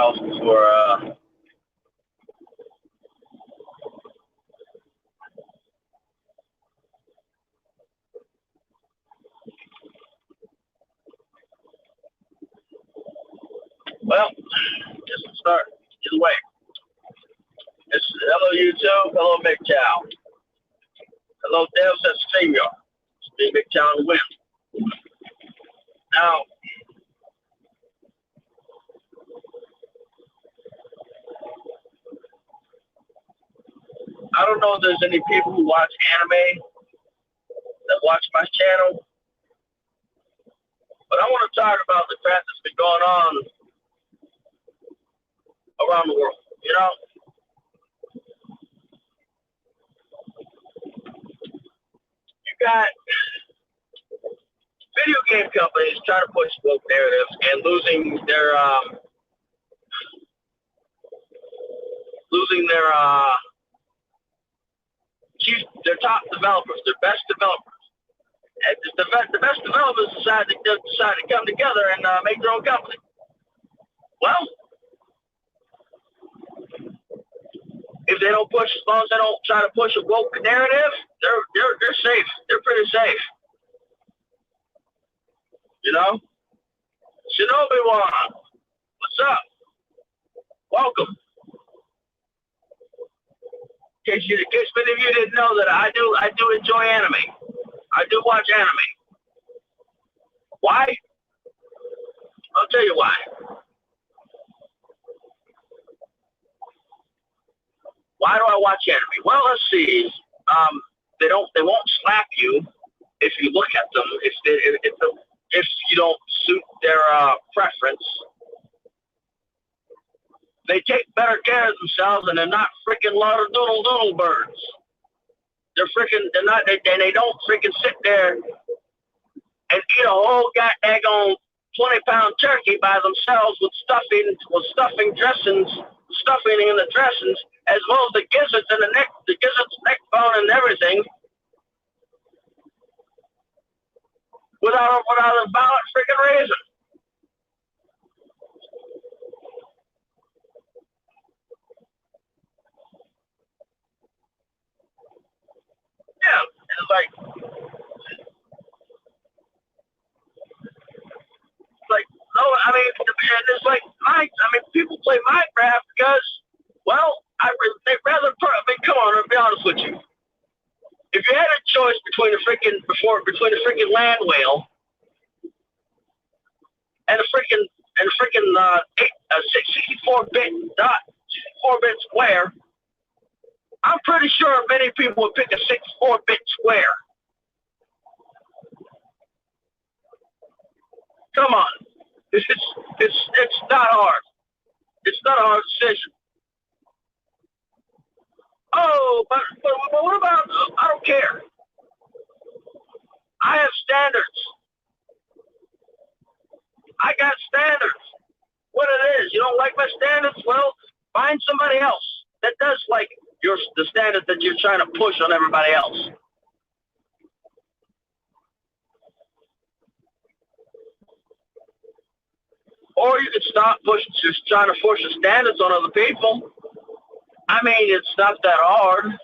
house before. Well, just start. Either way. It's hello YouTube. Hello Big Chow. Hello Devs at StreamYard. It's Big Chow in the win. Now. I don't know if there's any people who watch anime that watch my channel, but I want to talk about the crap that's been going on around the world. You know, you got video game companies trying to push woke narratives and losing their top developers, their best developers. And the best developers decide to come together and make their own company. Well, if they don't push, as long as they don't try to push a woke narrative, they're safe. They're pretty safe. You know, Shinobi-wan, what's up? Welcome. In case many of you didn't know that I do enjoy anime. I do watch anime. Why? I'll tell you why. Why do I watch anime? Well, let's see. They won't slap you if you look at them. If you don't suit their preference. They take better care of themselves, and they're not freaking doodle birds. They're not, and they don't freaking sit there and eat a whole goddamn 20-pound turkey by themselves with stuffing dressings, stuffing in the dressings, as well as the gizzards and the gizzards, neck bone, and everything, without a valid freaking reason. Yeah, it's like no, I mean, it's like people play Minecraft because, well, they'd rather. Come on, I'll be honest with you. If you had a choice between a freaking land whale and a freaking 64-bit square, I'm pretty sure many people would pick a 64-bit square. Come on, it's not hard. It's not a hard decision. Oh, but what about? I don't care. I have standards. I got standards. What it is, you don't like my standards? Well, find somebody else that does like the standard that you're trying to push on everybody else. Or you could stop just trying to force your standards on other people. I mean, it's not that hard.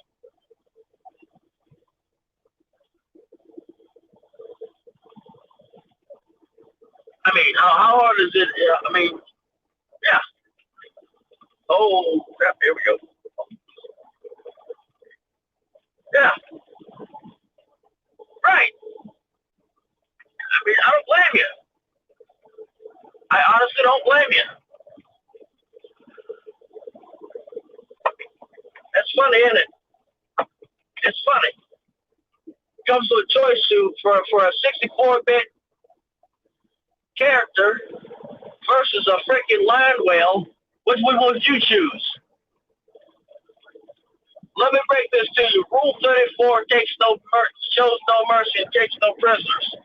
I mean, how hard is it? I mean, yeah. Oh, crap, here we go. Yeah. Right. I mean, I don't blame you. I honestly don't blame you. That's funny, isn't it? It's funny. It comes to a choice for a 64-bit character versus a freaking land whale. Which one would you choose? Let me break this to you. Rule 34 shows no mercy and takes no prisoners.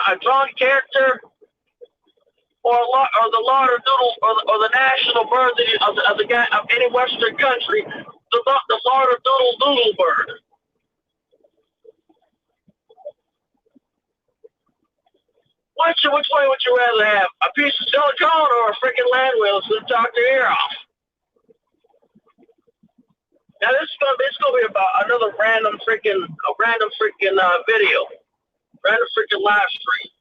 A drawn character, or the Labradoodle, or the national bird of any Western country, the Labradoodle bird. Which way would you rather have? A piece of silicone or a freaking land wheel to talk your ear off? Now this is gonna be about another random freaking video, random freaking live stream.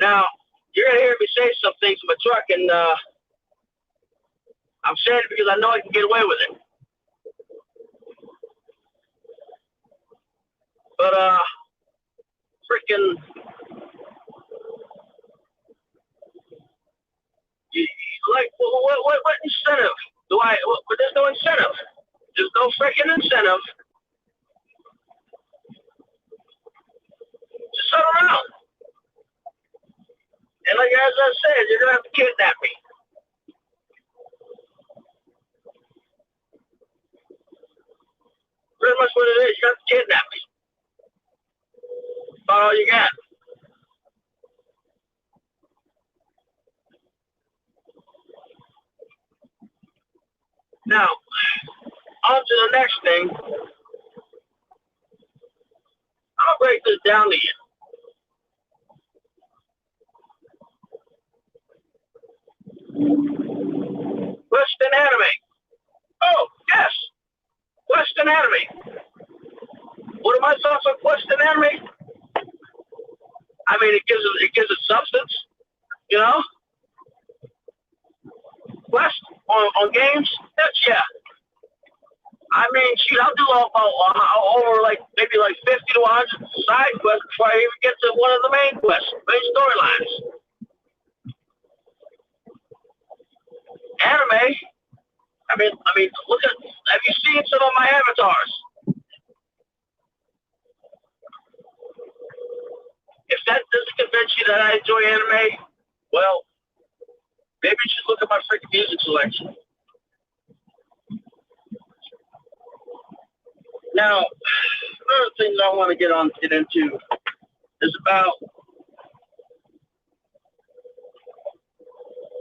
Now you're gonna hear me say some things in my truck, and I'm saying it because I know I can get away with it. But freaking, like, what incentive do I? There's no incentive. There's no freaking incentive to sit around. And like as I said, you're gonna have to kidnap me. Pretty much what it is. You have to kidnap me. About all you got. Now, on to the next thing. I'll break this down to you. Western anime. Oh, yes. Western anime. What are my thoughts on Western anime? I mean, it gives it substance, you know. West on games, yeah. I mean, shoot, I'll do over maybe 50 to 100 side quests before I even get to one of the main quests, main storylines. Anime. I mean, look at. Have you seen some of my avatars? If that doesn't convince you that I enjoy anime, well, maybe you should look at my freaking music selection. Now, one of the things I want to get into is about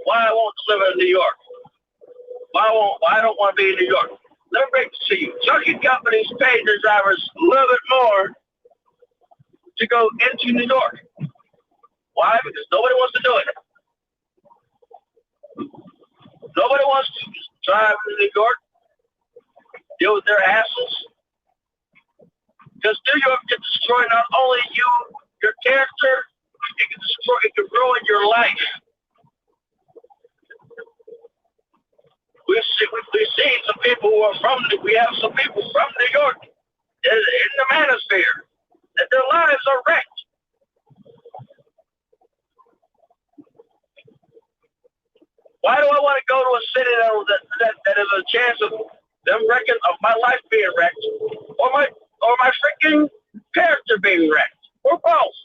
why I won't live in New York. Why I don't want to be in New York. Let me break this to you. Trucking companies pay their drivers a little bit more to go into New York. Why? Because nobody wants to do it. Nobody wants to drive to New York, deal with their hassles. Because New York can destroy not only you, your character, it can ruin your life. We've seen some people who are we have some people from New York in the manosphere, that their lives are wrecked. Why do I want to go to a city that is a chance of my life being wrecked, or my freaking character being wrecked, or both?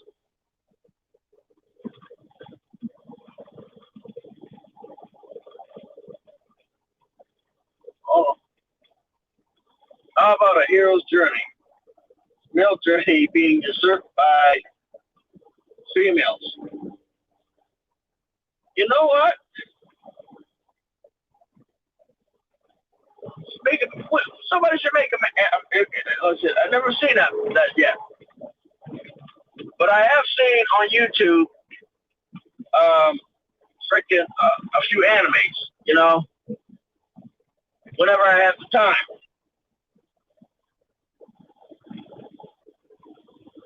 Oh, how about a hero's journey? Male journey being usurped by females. You know what? Somebody should make I've never seen that yet, but I have seen on YouTube a few animes. You know, whenever I have the time.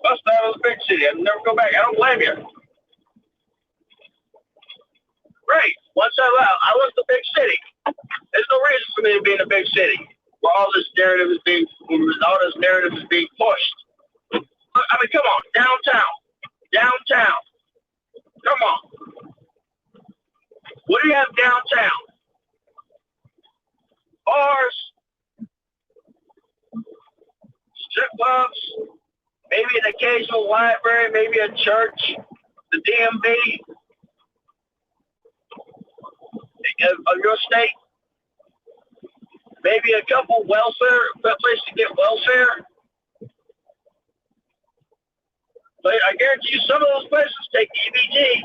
Bust out of the big city. I'll never go back. I don't blame you. Great. Once I left the big city. There's no reason for me to be in a big city where all this narrative is being pushed. I mean, come on, downtown. Come on. What do you have downtown? Bars, strip clubs, maybe an occasional library, maybe a church, the DMV of your state. Maybe a couple place to get welfare. But I guarantee you some of those places take EBT.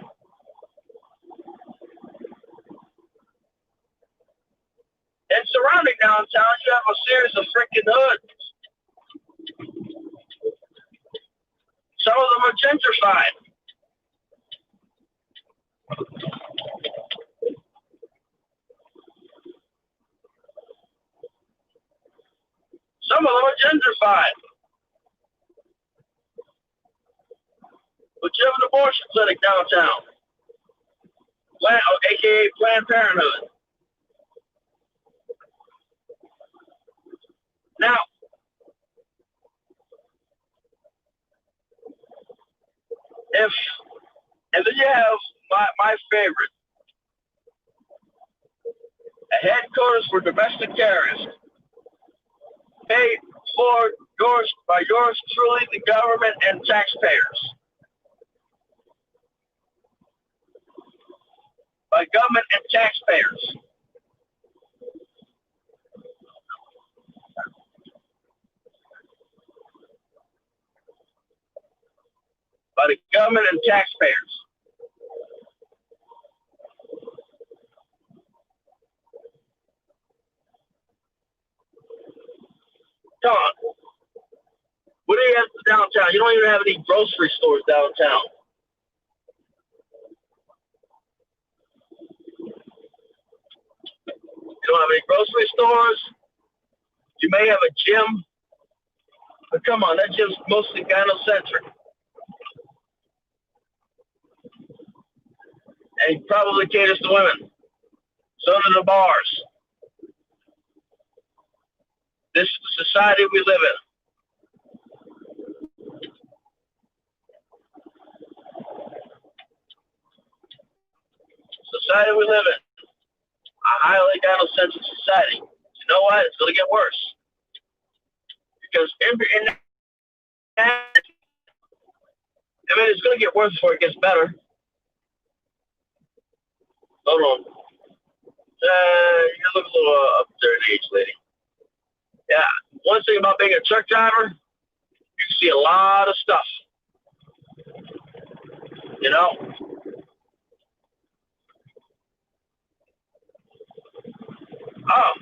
And And surrounding downtown, you have a series of freaking hoods. Some of them are gentrified. Some of them are gentrified. But you have an abortion clinic downtown, aka Planned Parenthood. Now, and then you have my favorite, a headquarters for domestic terrorists, paid for by yours truly, the government and taxpayers. By government and taxpayers. By the government and taxpayers. Come on. What do you have downtown? You don't even have any grocery stores downtown. You don't have any grocery stores. You may have a gym. But come on, that gym's mostly gynocentric. And it probably caters to women. So do the bars. This is the society we live in. Society we live in. A highly gynocentric society. You know what? It's going to get worse. Because it's going to get worse before it gets better. Hold on. You look a little up there in age, lady. Yeah. One thing about being a truck driver, you see a lot of stuff. You know? Oh.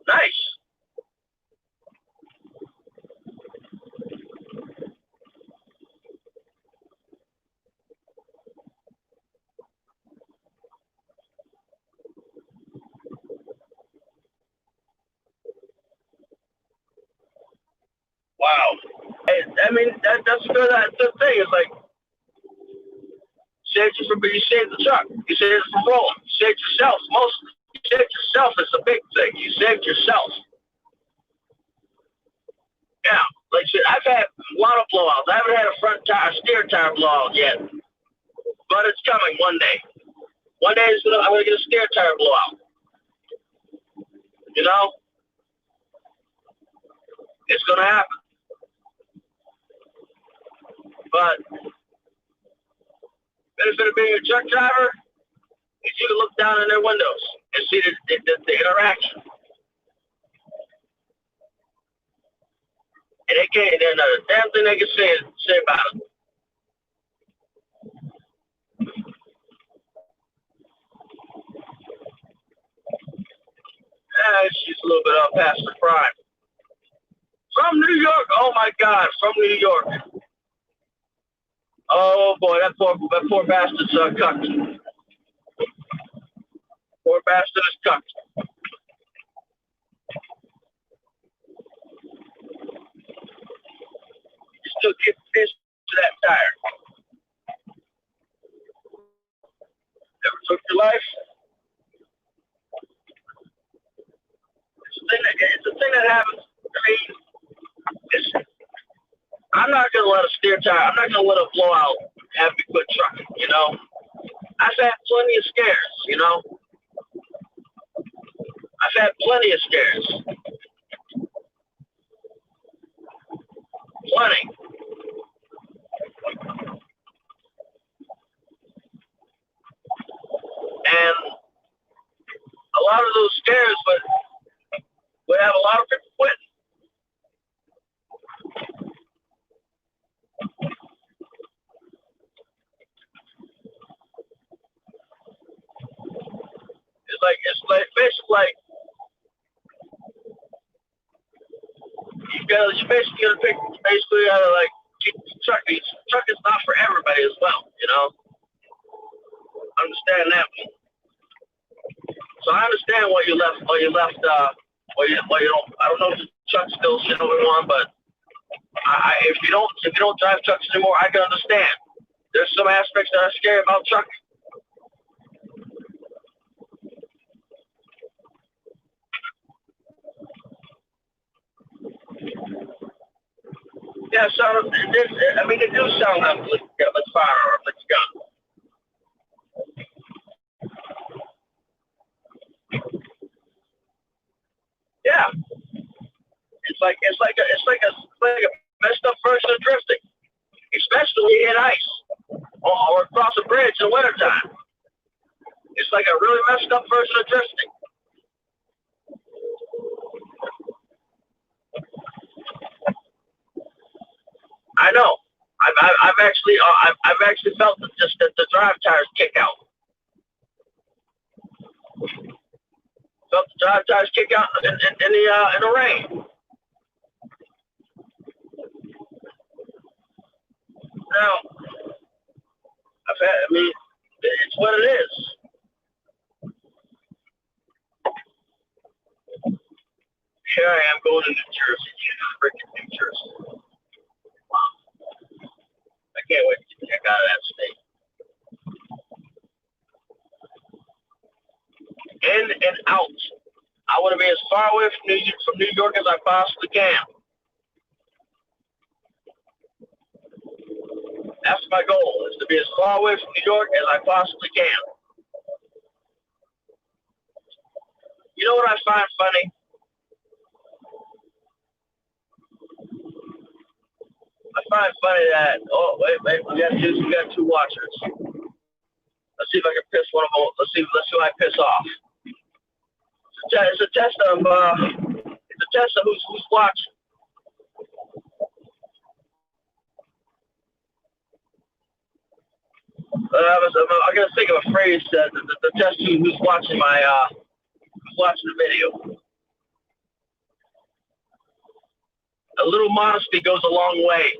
Nice. Wow. Hey, I mean, that's good. That's the thing. It's like, you saved the truck. You saved it from rolling. You saved yourself mostly. You saved yourself is the big thing. You saved yourself. Yeah. Like I said, I've had a lot of blowouts. I haven't had a steer tire blowout yet. But it's coming one day. One day I'm going to get a steer tire blowout. You know? It's going to happen. But benefit of being a truck driver is you can look down in their windows and see the interaction. And there's not a damn thing they can say about it. She's a little bit up past the prime. From New York. Oh my God, from New York. Oh boy, that poor bastard's cucked. Poor bastard is cucked. You still get fish to that tire. Never took your life. It's a thing that happens. I mean, I'm not gonna let a steer tire. I'm not gonna let a blowout have me quit trucking. You know, I've had plenty of scares. You know, I've had plenty of scares. Plenty. And a lot of those scares would have a lot of people quitting. It's like basically like you basically gotta pick basically gotta like keep trucking. Truck is not for everybody as well, you know. Understand that one. So I understand why you left why you don't I don't know if the truck still shit over one, but if you don't drive trucks anymore, I can understand. There's some aspects that are scary about trucking. Yeah, so I mean, they do sound like firearm, like a gun. Yeah, it's like a messed up version of drifting, especially in ice or across a bridge in wintertime. It's like a really messed up version of drifting. I know. I've actually felt just that the drive tires kick out. Felt the drive tires kick out in the rain. Now, I mean, it's what it is. Here I am going to New Jersey, freaking New Jersey. I can't wait to get out of that state. In and out. I want to be as far away from New York as I possibly can. That's my goal, is to be as far away from New York as I possibly can. You know what I find funny? I find funny that wait, we got two watchers. Let's see if I can piss one of them. Let's see who I piss off. It's a test of who's watching. I'm gonna think of a phrase that the test who's watching the video. A little modesty goes a long way.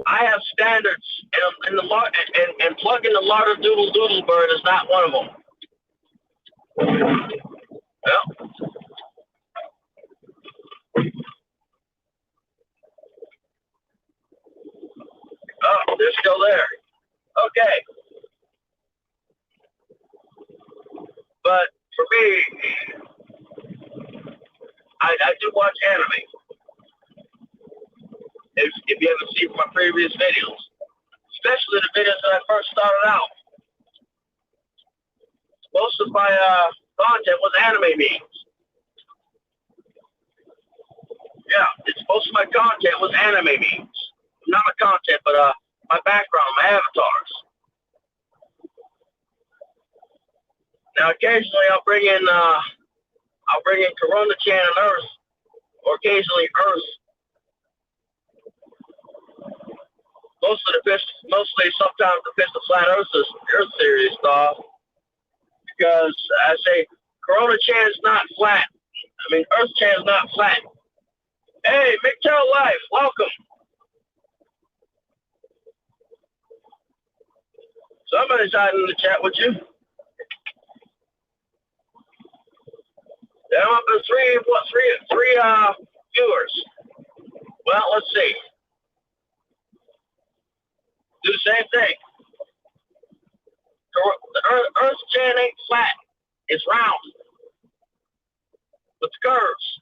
I have standards, and plugging the larder doodle doodle bird is not one of them. Well, oh, they're still there. Okay, but for me, I do watch anime. If you haven't seen my previous videos, especially the videos that I first started out, most of my content was anime memes. Yeah, most of my content was anime memes. Not my content, but my background, my avatars. Now, occasionally I'll bring in Corona Chan and Earth, or occasionally Earth. Mostly sometimes the piss the flat Earth series stuff, because I say Corona Chan's not flat. I mean, Earth Chan's not flat. Hey, McTell Life, welcome. Somebody's hiding in the chat with you. I'm up to three viewers. Well, let's see. Do the same thing. The Earth's chan ain't flat. It's round. With curves.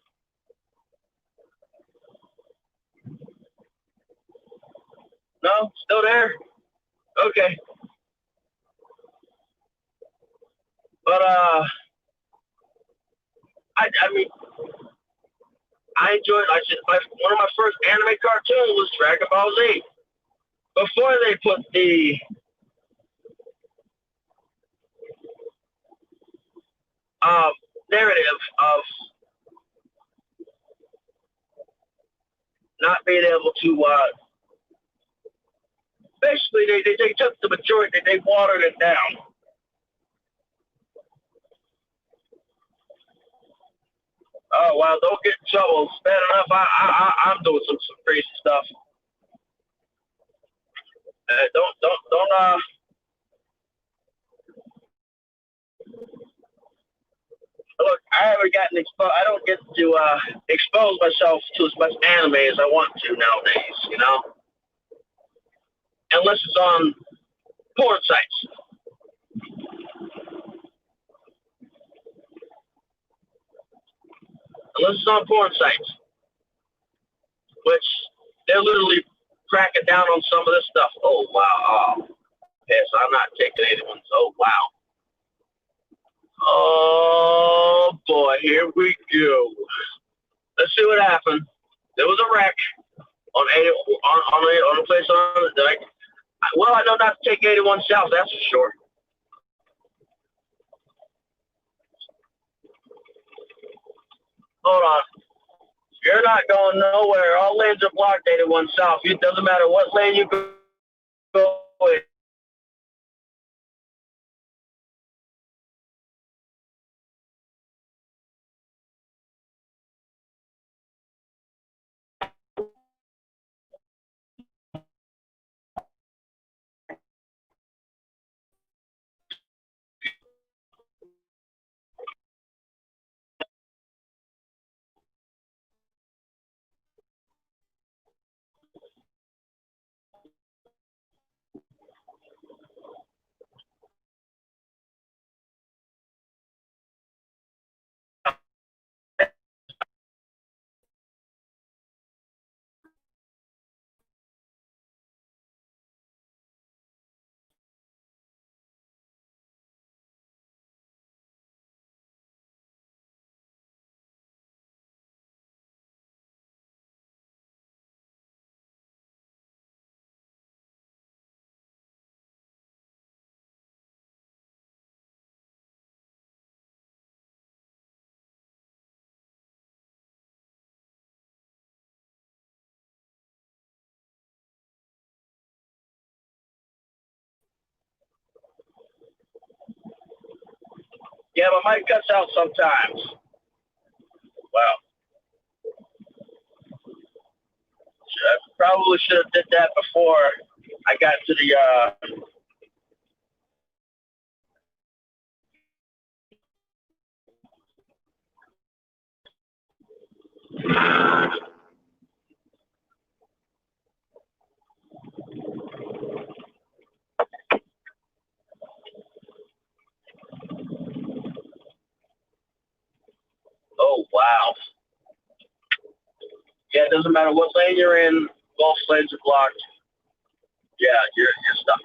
No? Still there? Okay. But I mean, I enjoyed. One of my first anime cartoons was Dragon Ball Z. Before they put the narrative of not being able to basically they took the majority, they watered it down. Oh wow! Don't get in trouble. It's bad enough. I'm doing some crazy stuff. Don't. Look, I haven't gotten exposed. I don't get to expose myself to as much anime as I want to nowadays. You know, unless it's on porn sites. Unless it's on porn sites, which they're literally cracking down on some of this stuff. Oh wow! Oh, yes, I'm not taking anyone's. Oh wow! Oh boy, here we go. Let's see what happened. There was a wreck on a place on the deck. Well, I know not to take 81 south, that's for sure. Hold on. You're not going nowhere. All lanes are blocked 81 south. It doesn't matter what lane you go in. Yeah, my mic cuts out sometimes. Wow. I probably should have did that before I got to the oh wow. Yeah, it doesn't matter what lane you're in, both lanes are blocked. Yeah, you're stuck.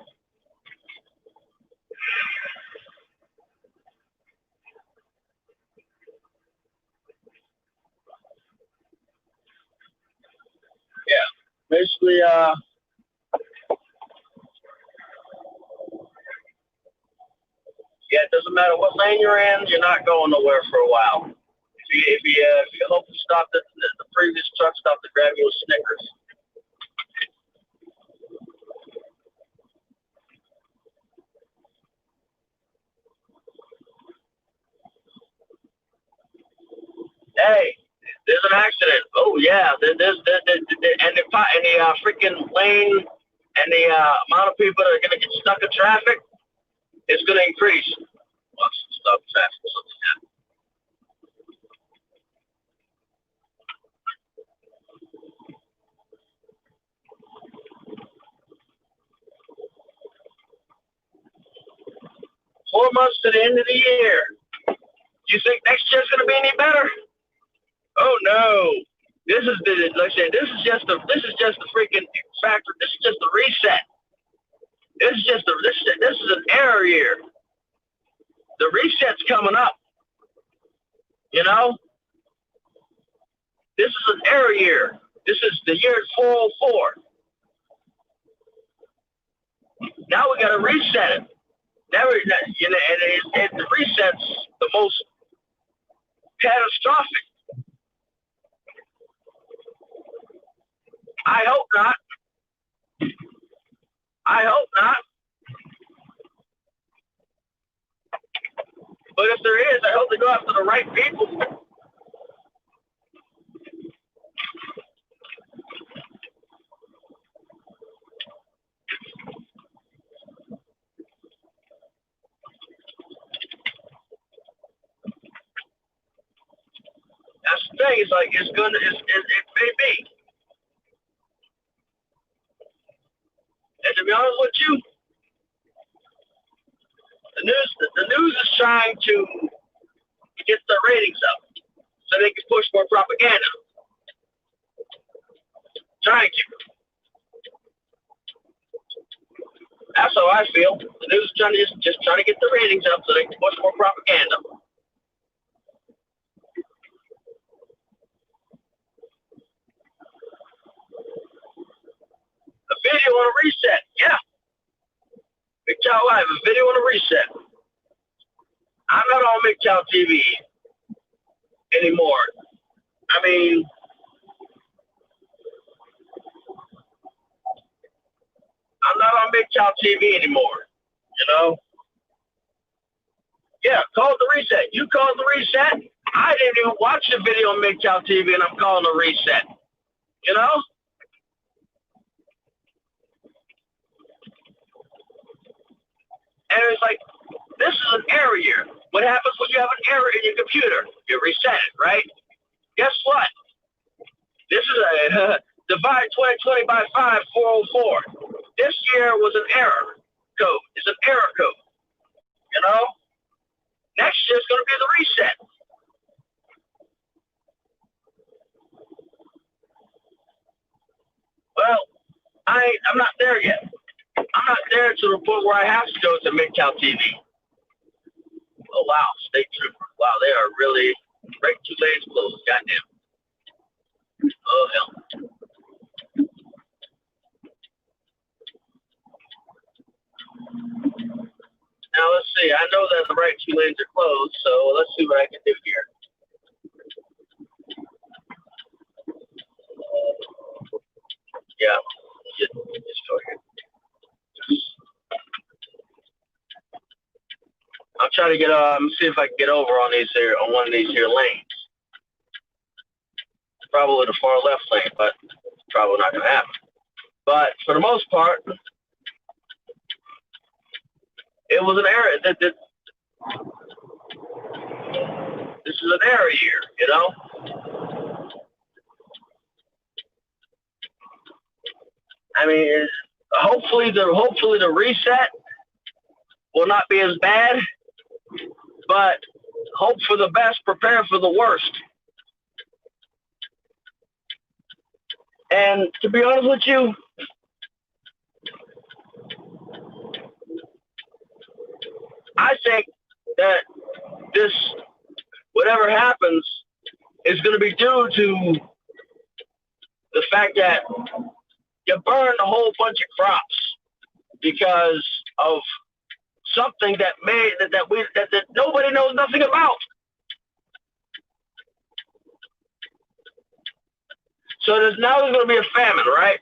Yeah. Basically, yeah, it doesn't matter what lane you're in, you're not going nowhere for a while. If you hope to stop the previous truck stop to grab you a Snickers. Hey, there's an accident. Oh yeah, and the freaking lane and the amount of people that are gonna get stuck in traffic is gonna increase. Well, stop traffic. Something. 4 months to the end of the year. You think next year's gonna be any better? Oh no. This is the like I said, this is just the freaking factor. This is just the reset. This is an error year. The reset's coming up. You know, this is an error year. This is the year 404. Now we got to reset it. Now you know, and the reset's the most catastrophic. I hope not. I hope not. But if there is, I hope they go after the right people. That's the thing. It's like it may be. And to be honest with you, the news is trying to get the ratings up so they can push more propaganda. Trying to. That's how I feel. The news is trying to just trying to get the ratings up so they can push more propaganda. A video on a reset, yeah. MGTOW Live, a video on a reset. I'm not on MGTOW TV anymore. I mean, I'm not on MGTOW TV anymore. You know? Yeah, call it the reset. You called the reset. I didn't even watch the video on MGTOW TV, and I'm calling the reset. You know? And it's like, this is an error here. What happens when you have an error in your computer? You reset it, right? Guess what? This is a divide 2020 by 5, 404. This year was an error code. It's an error code. You know? Next year is going to be the reset. Well, I'm not there yet. I'm not there to the point where I have to go to MGTOW TV. Oh, wow. State Trooper. Wow, they are really right 2 lanes closed. Goddamn. Oh, hell. Now, let's see. I know that the right 2 lanes are closed, so let's see what I can do here. Yeah. Just go here. I'm trying to get see if I can get over on these here on one of these here lanes. Probably the far left lane, but probably not gonna happen. But for the most part, it was an error. This is an error here, you know. I mean, hopefully the reset will not be as bad, but hope for the best, prepare for the worst. And to be honest with you, I think that this, whatever happens, is going to be due to the fact that you burned a whole bunch of crops because of something that nobody knows nothing about. So there's going to be a famine, right?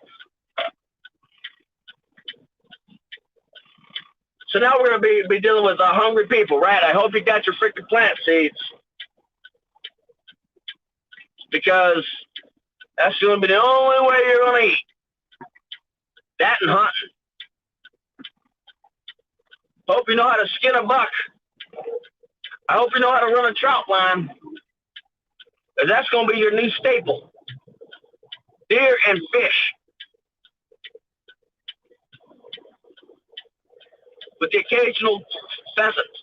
So now we're going to be dealing with hungry people, right? I hope you got your freaking plant seeds, because that's going to be the only way you're going to eat. That and hunting. Hope you know how to skin a buck. I hope you know how to run a trout line, because that's going to be your new staple. Deer and fish. With the occasional pheasant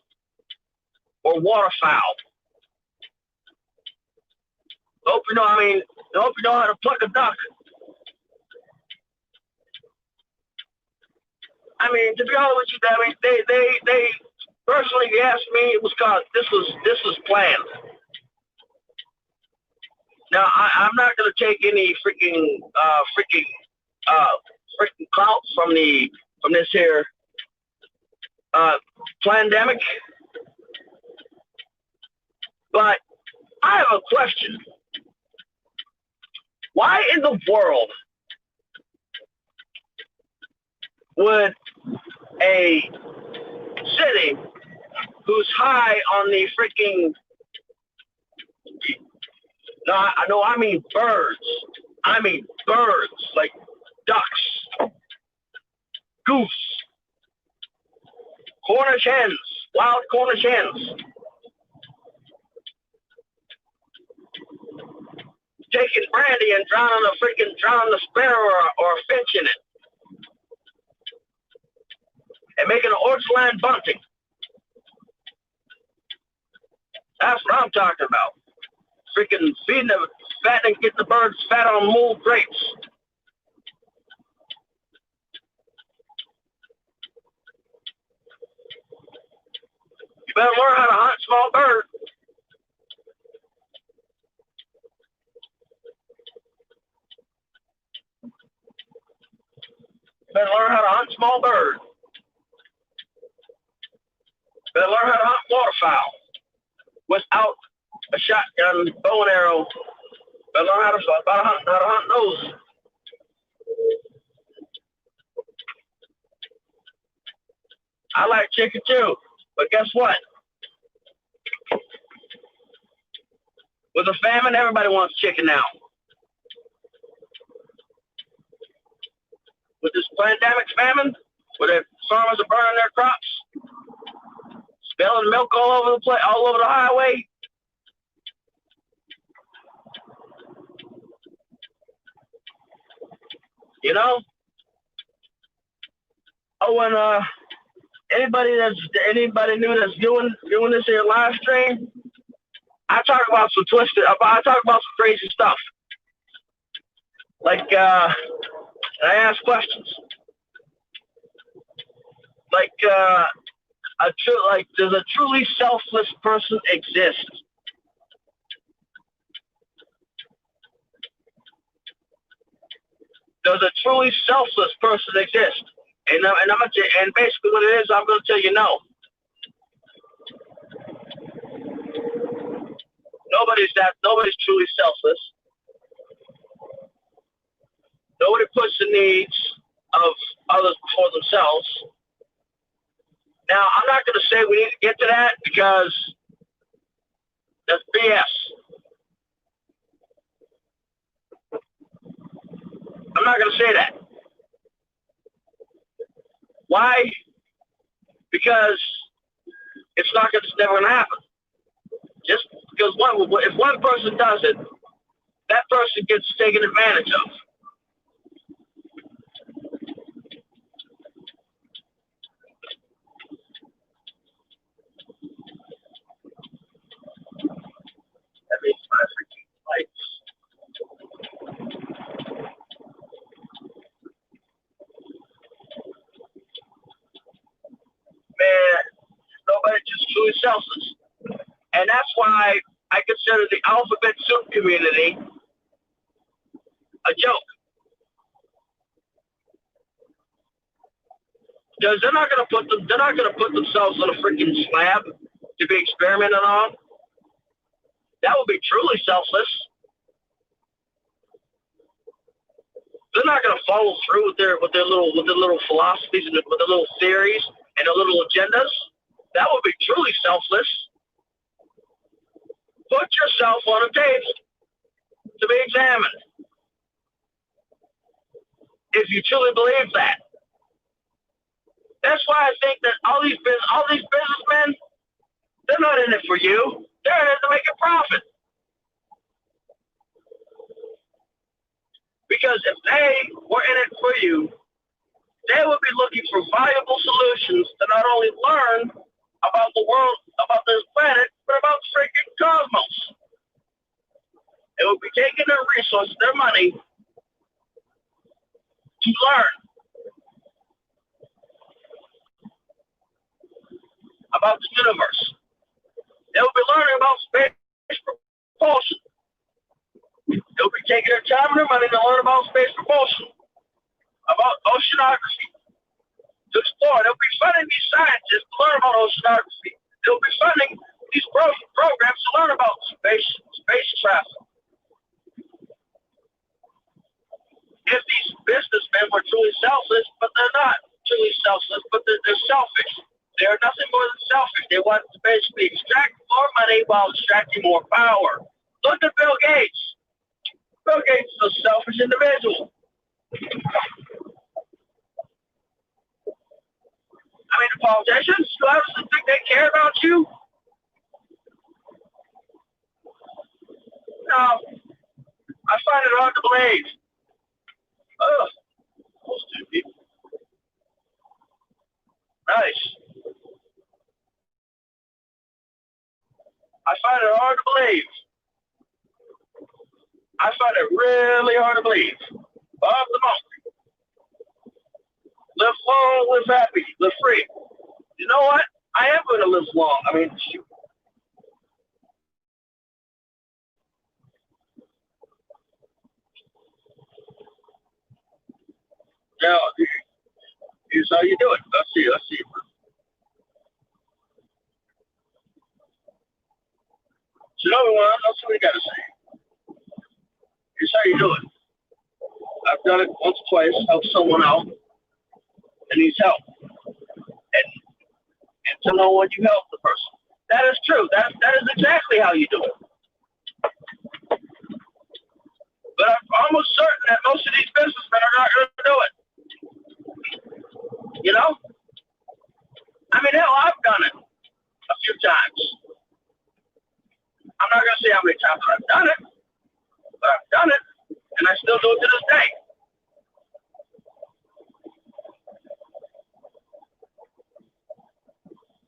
or waterfowl. Hope you know how to pluck a duck. I mean, to be honest with you, I mean, they personally asked me, it was called, this was planned. Now, I'm not going to take any freaking clout from this here pandemic, but I have a question. Why in the world would a city who's high on the freaking I mean birds. I mean birds like ducks, goose, Cornish hens, wild Cornish hens. Taking brandy and drowning the sparrow or a finch in it, and making an orchland bunting. That's what I'm talking about. Freaking feeding them, fattening, get the birds fat on mulled grapes. You better learn how to hunt small birds. You better learn how to hunt small birds. You better learn how to hunt waterfowl without a shotgun, bow and arrow. Better learn how to hunt those. I like chicken too, but guess what? With a famine, everybody wants chicken now. With this pandemic famine, where the farmers are burning their crops, spilling milk all over the place, all over the highway. You know? Oh, and anybody new that's doing this here live stream, I talk about some crazy stuff. Like I ask questions. Like does a truly selfless person exist? Does a truly selfless person exist? And basically what it is, I'm gonna tell you no. Nobody's truly selfless. Nobody puts the needs of others before themselves. Now, I'm not going to say we need to get to that because that's BS. I'm not going to say that. Why? Because it's never going to happen. Just because if one person does it, that person gets taken advantage of. That means my freaking lights. Man, nobody's just truly selfless. And that's why I consider the alphabet soup community a joke. Because they're not gonna put themselves on a freaking slab to be experimented on. That would be truly selfless. They're not gonna follow through with their little philosophies and with their little theories and their little agendas. That would be truly selfless. Put yourself on a table to be examined. If you truly believe that. That's why I think that all these businessmen, they're not in it for you. They're in it to make a profit. Because if they were in it for you, they would be looking for valuable solutions to not only learn about the world, about this planet, but about the freaking cosmos. They would be taking their resources, their money, to learn about the universe. They will be learning about space propulsion. They'll be taking their time and their money to learn about space propulsion, about oceanography, to explore. They'll be funding these scientists to learn about oceanography. They'll be funding these programs to learn about space travel. If these businessmen were truly selfless, but they're not. selfless, but they're selfish. They're nothing more than selfish. They want to basically extract more money while extracting more power. Look at Bill Gates. Bill Gates is a selfish individual. I mean, the politicians, you honestly think they care about you? No. I find it hard to believe. Oh, those two people. Nice. I find it hard to believe. I find it really hard to believe. Bob the Monk. Live long, live happy, live free. You know what? I am going to live long. I mean, shoot. Now, here's how you do it. Let's see. So, number one, let's see what you got to say. Here's how you do it. I've done it once, twice, helped someone out, and needs help. And to know when you help the person. That is true. That is exactly how you do it. But I'm almost certain that most of these businessmen are not going to do it. You know? I mean, hell, I've done it a few times. I'm not going to say how many times I've done it, but I've done it, and I still do it to this day.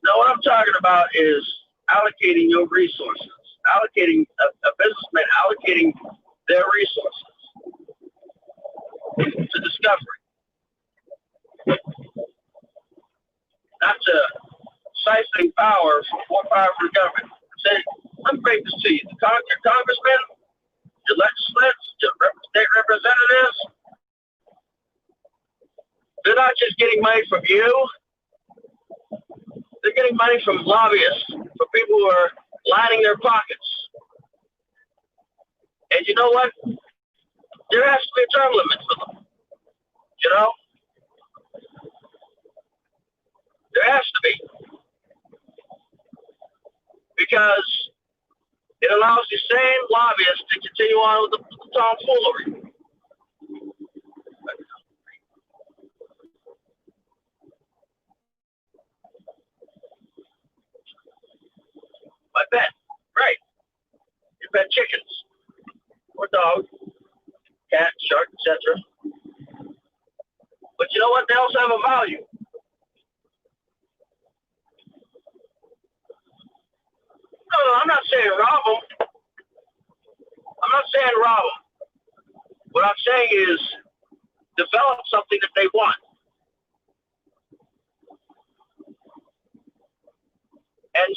Now, what I'm talking about is allocating your resources, allocating a businessman allocating their resources to discovery, not to siphoning power from more power from the government. Say, let me break this to you. The congressmen, your legislators, your state representatives, they're not just getting money from you. They're getting money from lobbyists, from people who are lining their pockets. And you know what? There has to be a term limit for them. You know? There has to be. Because it allows the same lobbyists to continue on with the tomfoolery. I bet. Right. You bet chickens. Or dogs. Cat, shark, etc. But you know what? They also have a value. No, I'm not saying rob them. I'm not saying rob them. What I'm saying is develop something that they want. And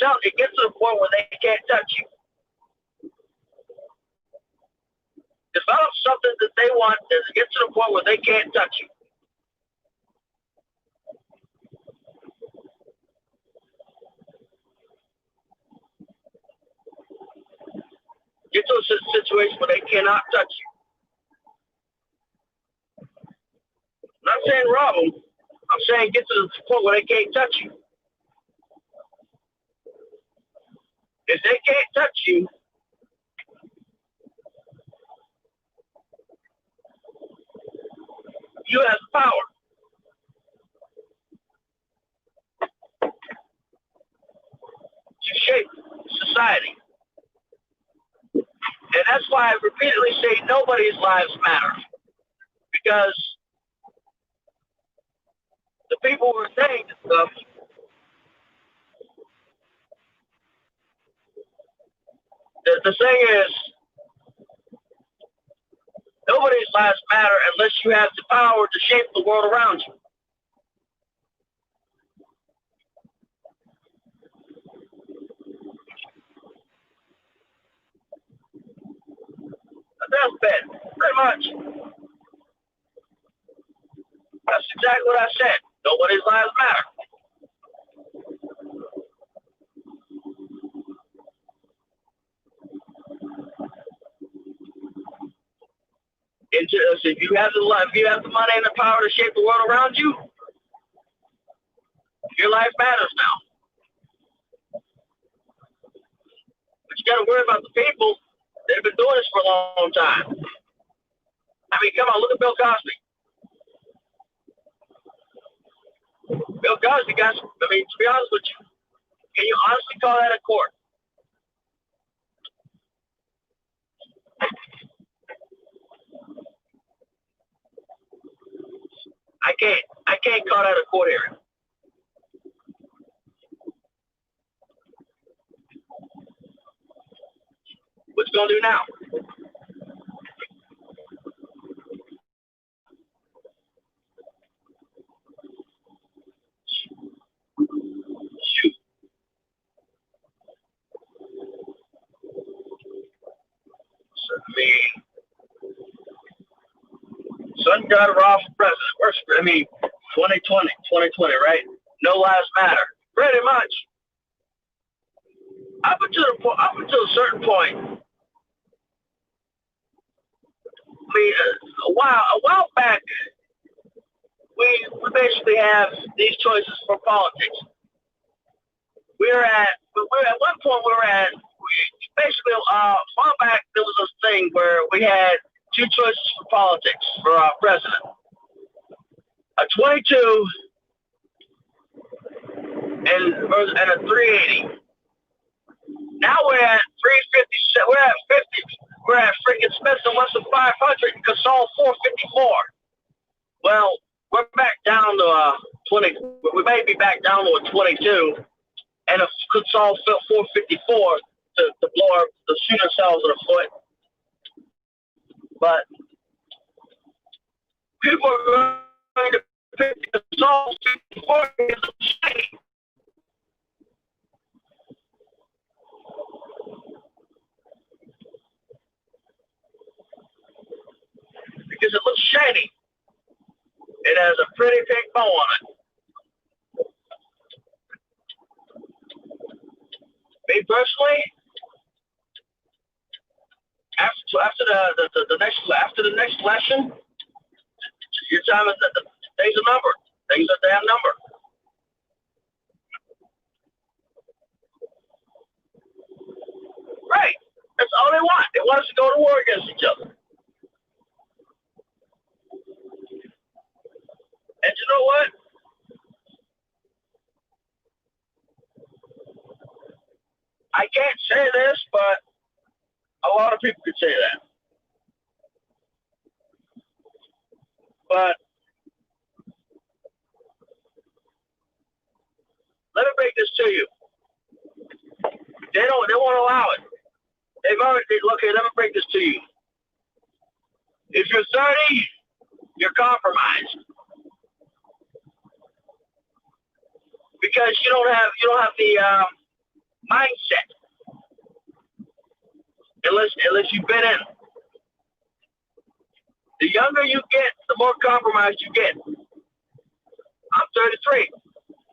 sell it. Gets to the point where they can't touch you. Develop something that they want and get to the point where they can't touch you. Get to a situation where they cannot touch you. I'm not saying rob them. I'm saying get to the point where they can't touch you. If they can't touch you, you have the power. To shape society. And that's why I repeatedly say nobody's lives matter. Because the people who are saying this stuff, the thing is, nobody's lives matter unless you have the power to shape the world around you. That's bad, pretty much. That's exactly what I said. Nobody's lives matter. If you have the money and the power to shape the world around you, Your life matters now. But you got to worry about the people that have been doing this for a long time. I mean, come on, look at Bill Cosby. Bill Cosby got, I mean, to be honest with you, can you honestly call that a court? I can't call that a court hearing. What you gonna do now? Shoot. I mean, son got off president. I mean, 2020, right? No lives matter. Pretty much. Up until a certain point. I mean, a while back, we basically have these choices for politics. At one point basically a while back there was this thing where we had two choices for politics for our president: a 22 and a 380. Now we're at 350. We're at 50. We're at freaking Spencer Wesson 500 and Gasol 454. Well, we're back down to 20. We may be back down to a 22, and if Gasol 454 to blow to shoot ourselves in the foot. But people are going to pick Gasol 54 because of shady. Because it looks shiny. It has a pretty big bow on it. Me personally, after the next election, your time is the things are numbered. Things are damn numbered. Right. That's all they want. They want us to go to war against each other. And you know what? I can't say this, but a lot of people could say that. But let me break this to you. They won't allow it. They've already look here, let me break this to you. If you're 30, you're compromised. Because you don't have the mindset unless you've been in. The younger you get, the more compromised you get. I'm 33.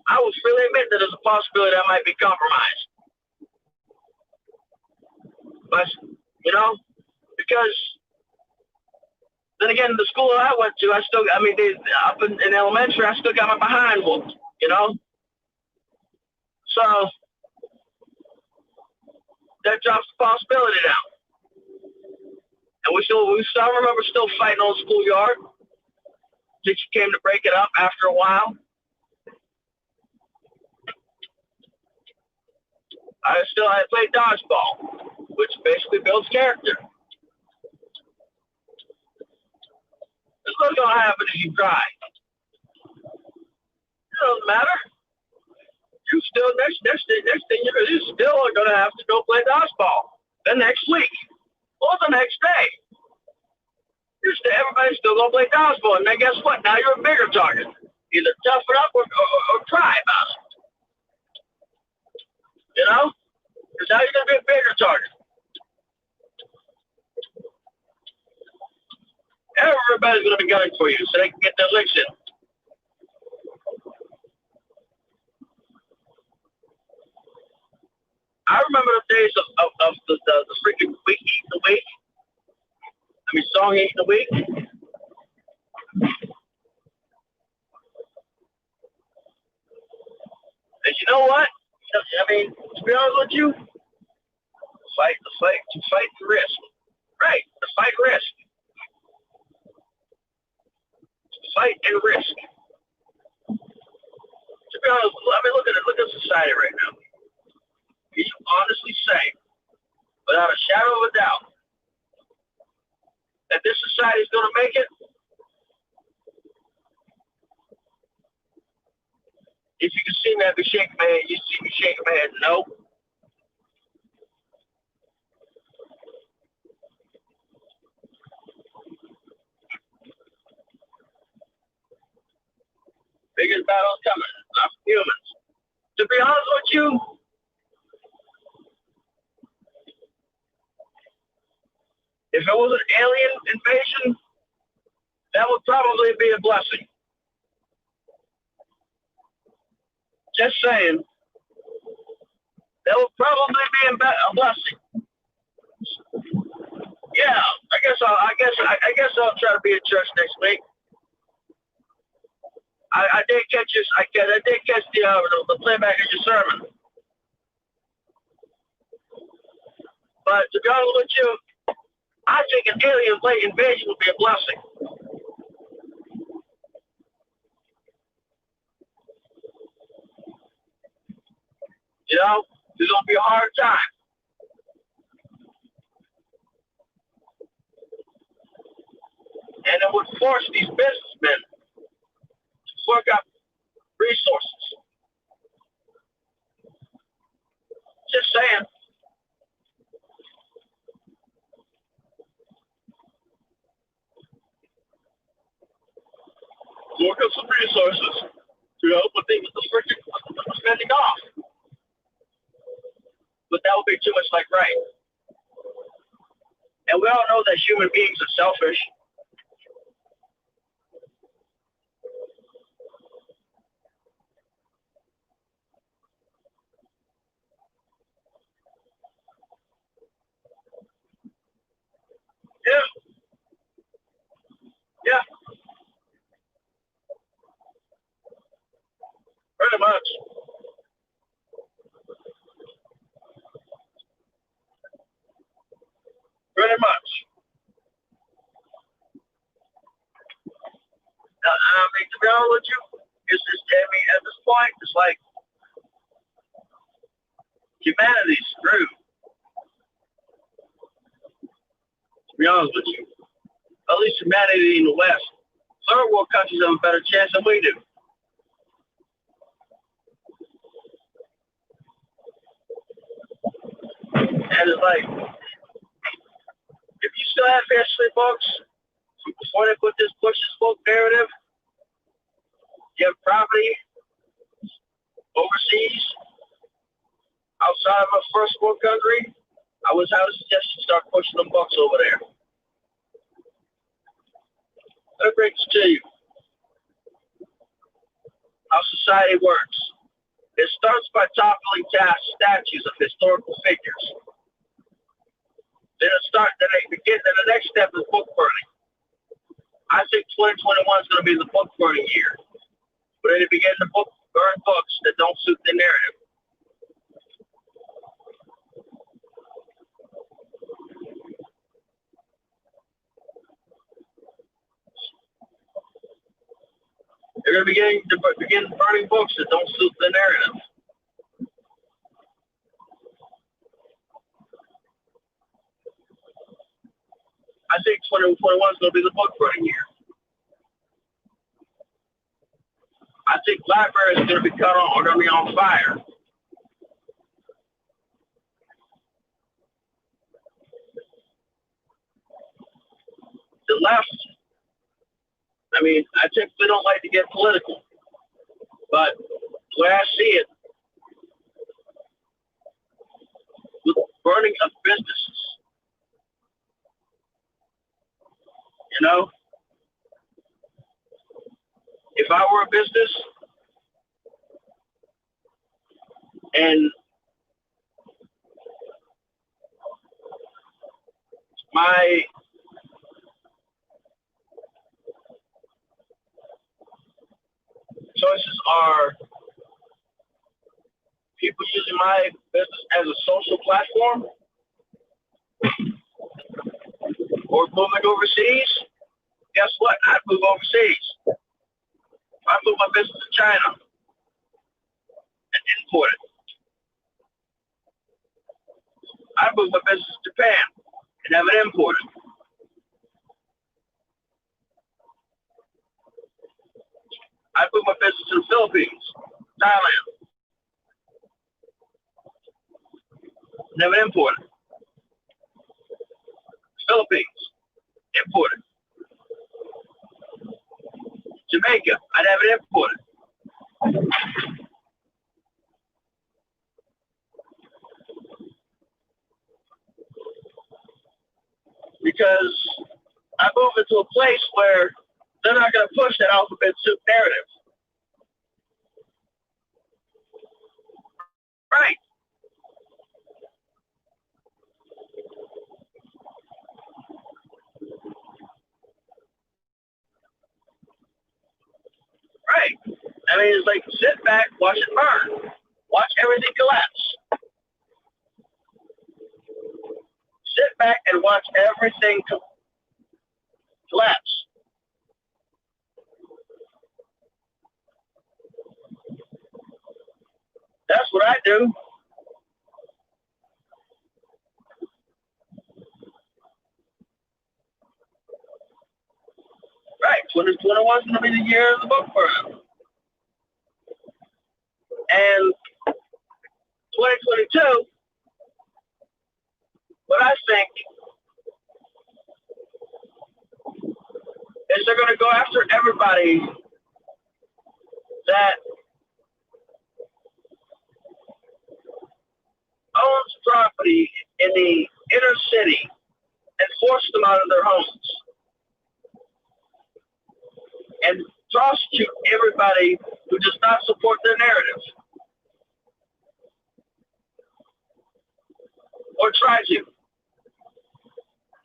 I will freely admit that there's a possibility I might be compromised. But because then again, the school that I went to, up in elementary, I still got my behind whooped. So that drops the possibility down. And I remember still fighting on the schoolyard. Teacher came to break it up after a while. I played dodgeball, which basically builds character. It's not gonna happen if you cry. It doesn't matter. You still next thing you still are gonna have to go play dodgeball the next week or the next day. Everybody's still gonna play dodgeball, and then guess what? Now you're a bigger target. Either toughen up or cry about it. Because now you're gonna be a bigger target. Everybody's gonna be gunning for you so they can get their licks in. I remember the days of the freaking week eating the week. Song eating the week. You know what? I mean, to be honest with you, to fight and risk. Right, to fight risk. Fight and risk. To be honest, I mean, look at society right now. Can you honestly say, without a shadow of a doubt, that this society is going to make it? If you can see me, I'd be shaking my head. You see me shaking my head. No. Biggest battle's coming. Not from humans. To be honest with you, if it was an alien invasion, that would probably be a blessing. Just saying. That would probably be a blessing. Yeah, I guess I'll try to be at church next week. I did catch the playback of your sermon. But to be honest with you, I think an alien invasion would be a blessing. You know, it's gonna be a hard time. And it would force these businessmen to work up resources. Just saying. Work up some resources to help with things with the freaking spending off. But that would be too much like right. And we all know that human beings are selfish. Yeah. Yeah. Pretty much. Pretty much. Now, I mean, to be honest with you, it's just, I mean, at this point, it's like humanity's screwed. To be honest with you, at least humanity in the West. Third world countries have a better chance than we do. And it's like, if you still have history books before they put this push this woke narrative, you have property overseas, outside of a first world country, I would suggest you start pushing them books over there. That brings to you how society works. It starts by toppling statues of historical figures. Then the next step is book burning. I think 2021 is going to be the book burning year. Where they begin to burn books that don't suit the narrative. They're going to begin burning books that don't suit the narrative. I think 2021 is going to be the book burning year. I think libraries are going to be going to be on fire. The left, I mean, I typically don't like to get political, but the way I see it, with burning of businesses, you know, if I were a business and my choices are people using my business as a social platform or moving overseas, guess what? I'd move overseas. I move my business to China and import it. I move my business to Japan and have it imported. I move my business to the Philippines, Thailand, and have it imported. Philippines, imported. Jamaica, I'd have it imported. Because I move into a place where they're not going to push that alphabet soup narrative. Right. Right. I mean, it's like sit back, watch it burn. Watch everything collapse. Sit back and watch everything collapse. That's what I do. Right. 2021 is going to be the year of the book burn. And 2022, what I think is they're going to go after everybody that owns property in the inner city and force them out of their homes. And prosecute everybody who does not support their narrative. Or try to.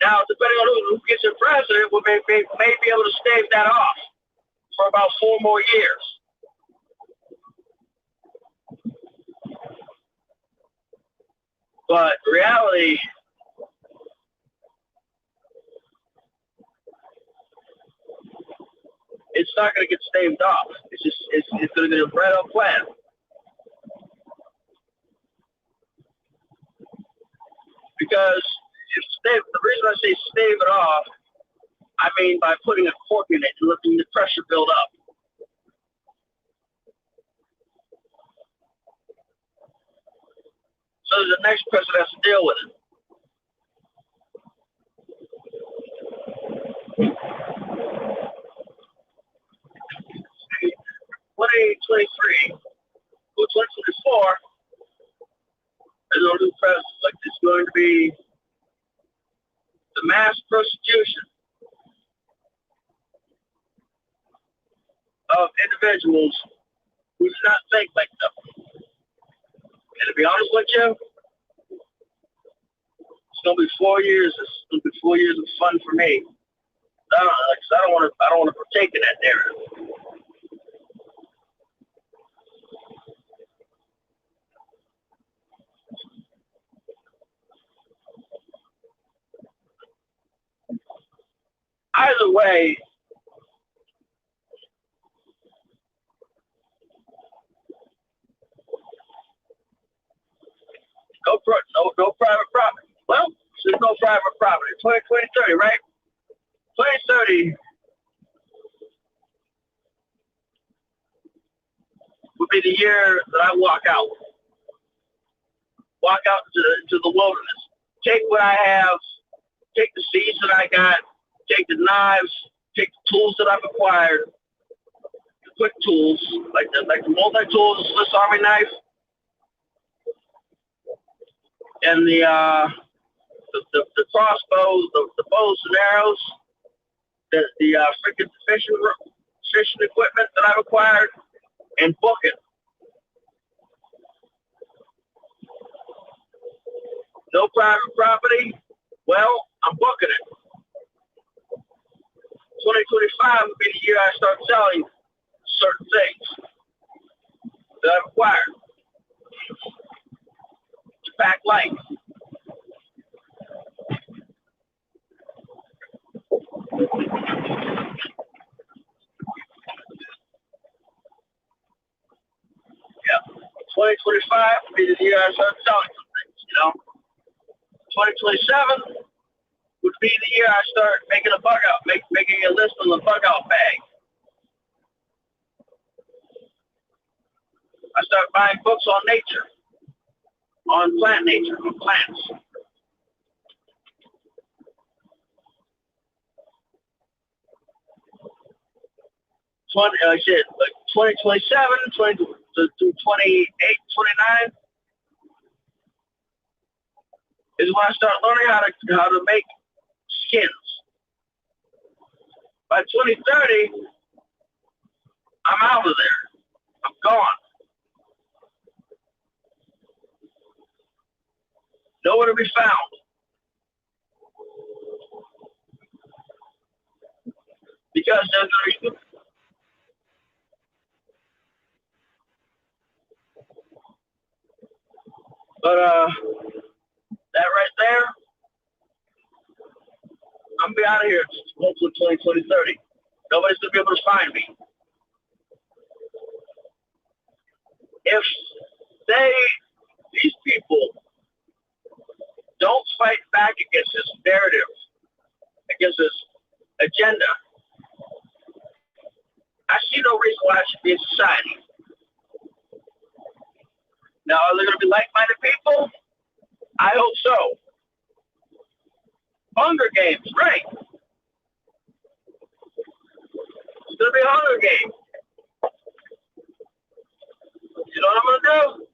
Now, depending on who gets in president, we may be able to stave that off for about 4 more years. But reality, it's not going to get staved off. It's going to be a right up plan. Because the reason I say stave it off, I mean by putting a cork in it and letting the pressure build up. So the next president has to deal with it. In 2023 or 2024, there's no new president. Like this is going to be the mass persecution of individuals who do not think like them. And to be honest with you, it's going to be 4 years. It's going to be 4 years of fun for me. I don't want to partake in that narrative. Either way, no private property. Well, there's no private property. 2030, right? 2030 would be the year that I walk out into the wilderness. Take what I have, take the seeds that I got, take the knives, take the tools that I've acquired, the quick tools, like the multi-tools, the Swiss Army knife, and the crossbows, the bows and arrows, the freaking fishing equipment that I've acquired, and book it. No private property. Well, I'm booking it. 2025 will be the year I start selling certain things that I've acquired. pack life. Yeah. 2025 would be the year I start selling some things, 2027 would be the year I start making a bug out, making a list on the bug out bag. I start buying books on nature, on plant nature, on plants. Like I said, like 2027, 20 to 28, 29 is when I start learning how to make skins. By 2030, I'm out of there. I'm gone. Nowhere to be found. Because there's no reason. But that right there, I'm gonna be out of here hopefully 2030. Nobody's gonna be able to find me. If these people don't fight back against this narrative, against this agenda, I see no reason why I should be in society. Now, are there going to be like-minded people? I hope so. Hunger Games, right? It's going to be a Hunger Game. You know what I'm going to do?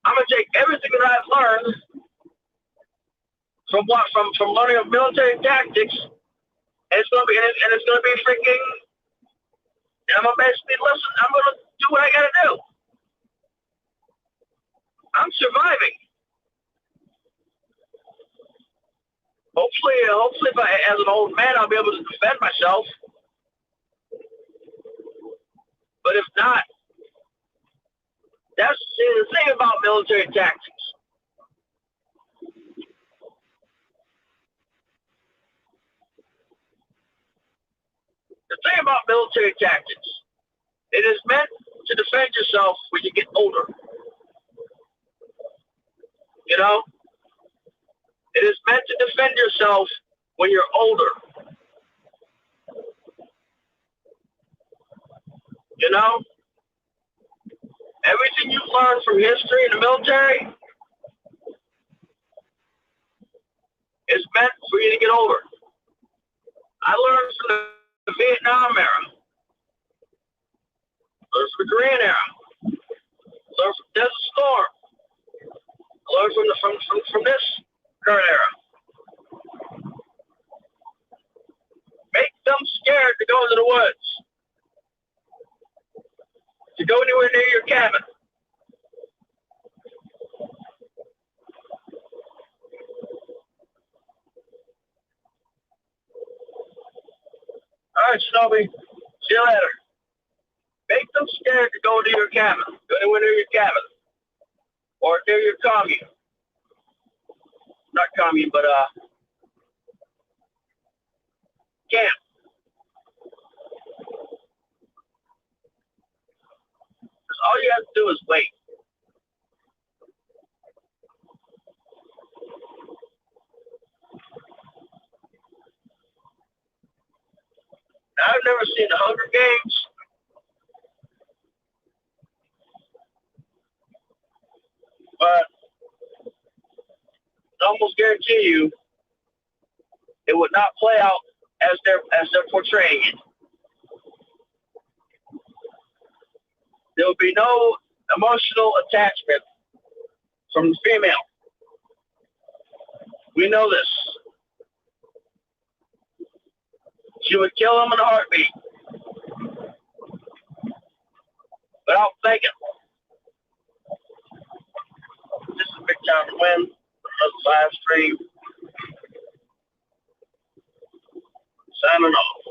I'm going to take everything that I've learned from learning of military tactics, and it's going to be freaking. And I'm going to basically listen. I'm going to do what I got to do. I'm surviving. Hopefully, if as an old man, I'll be able to defend myself. But if not, that's the thing about military tactics. The thing about military tactics, it is meant to defend yourself when you get older. It is meant to defend yourself when you're older. Everything you learn from history in the military is meant for you to get older. I learned from the Vietnam era, learned from the Korean era, learned from Desert Storm, learned from this current era. Make them scared to go into the woods, to go anywhere near your cabin. All right, Shinobi. See you later. Make them scared to go to your cabin. Go anywhere near your cabin. Or near your commune. Not commune, but camp. Because all you have to do is wait. Now, I've never seen the Hunger Games. But I almost guarantee you it would not play out as they're portraying it. There would be no emotional attachment from the female. We know this. She would kill him in a heartbeat. Without thinking. This is Big Time to Win. Another live stream. Signing off.